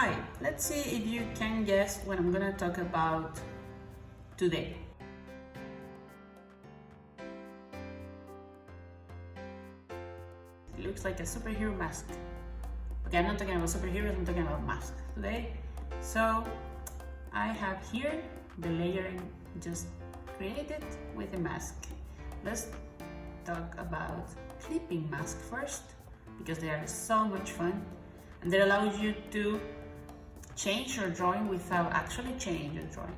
Hi, let's see if you can guess what I'm gonna talk about today. It looks like a superhero mask. Okay, I'm not talking about superheroes, I'm talking about masks today. So I have here the layer just created with a mask. Let's talk about clipping mask first, because they are so much fun and they allow you to change your drawing without actually changing your drawing.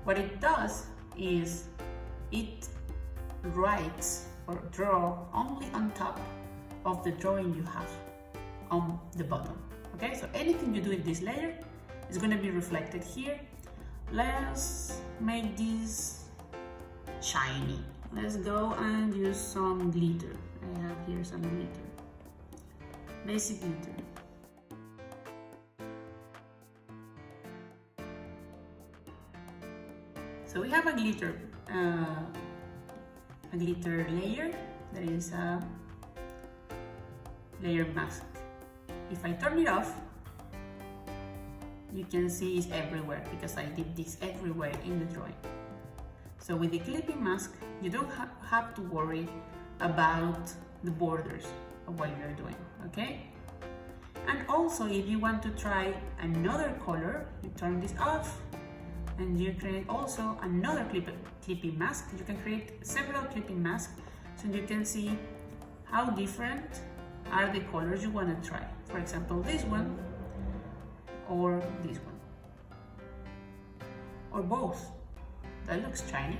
What it does is it writes or draw only on top of the drawing you have on the bottom. Okay, so anything you do in this layer is going to be reflected here. Let's make this shiny. Let's go and use some glitter. I have here some glitter, basic glitter. So we have a glitter layer. That is a layer mask. If I turn it off, you can see it's everywhere because I did this everywhere in the drawing. So with the clipping mask, you don't have to worry about the borders of what you're doing, okay? And also, if you want to try another color, you turn this off and you create also another clipping mask. You can create several clipping masks so you can see how different are the colors you want to try. For example, this one or this one, or both. That looks shiny.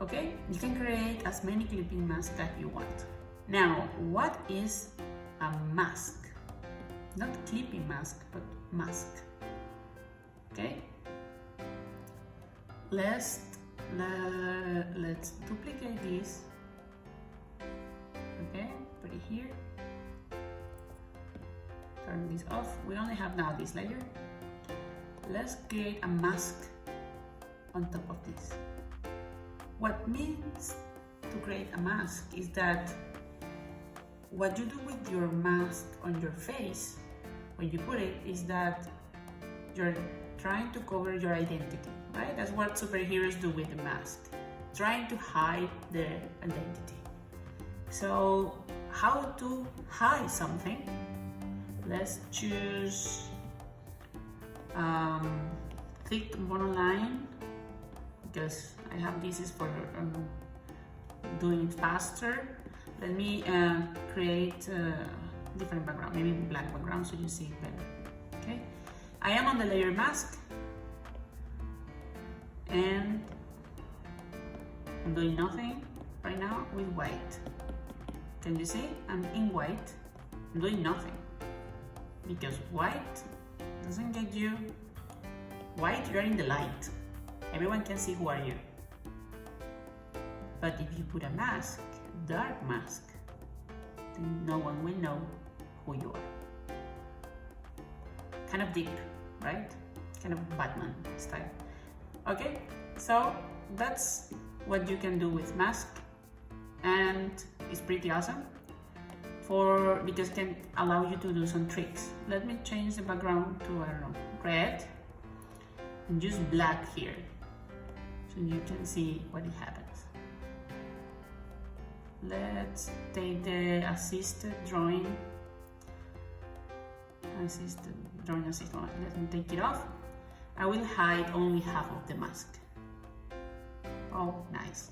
Okay, you can create as many clipping masks that you want. Now, what is a mask? Not clipping mask, but mask. Okay, let's duplicate this. Okay, put it here. Turn this off. We only have now this layer. Let's create a mask on top of this. What means to create a mask is that what you do with your mask on your face when you put it is that you're trying to cover your identity, right? That's what superheroes do with the mask, trying to hide their identity. So how to hide something? Let's choose thick monoline, because I have this is for doing it faster. Let me create a different background, maybe black background so you see it better. Okay, I am on the layer mask and I'm doing nothing right now with white. Can you see? I'm in white. I'm doing nothing because white doesn't get you. White, you're in the light. Everyone can see who are you. But if you put a mask, dark mask, then no one will know who you are. Kind of deep, right? Kind of Batman style. Okay, so that's what you can do with mask, and it's pretty awesome because it can allow you to do some tricks. Let me change the background to, I don't know, red, and use black here so you can see what it happens. Let's take the assisted drawing assistant. Let me take it off. I will hide only half of the mask. Oh, nice.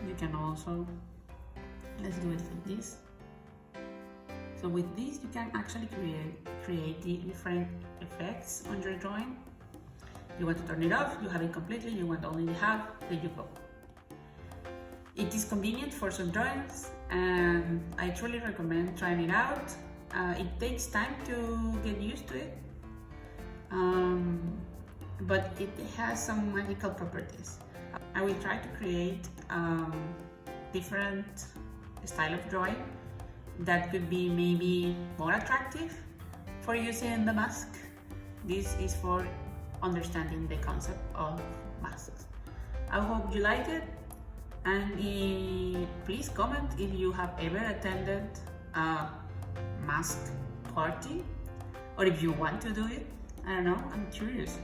You can also, let's do it like this. So with this, you can actually create different effects on your drawing. You want to turn it off, you have it completely, you want only half, there you go. It is convenient for some drawings and I truly recommend trying it out. It takes time to get used to it, but it has some magical properties. I will try to create different style of drawing that could be maybe more attractive for using the mask. This is for understanding the concept of masks. I hope you liked it, and please comment if you have ever attended a mask party or if you want to do it. I don't know, I'm curious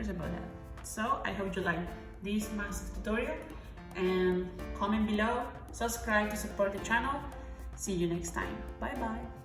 about that. So I hope you like this mask tutorial, and comment below, subscribe to support the channel. See you next time. Bye bye.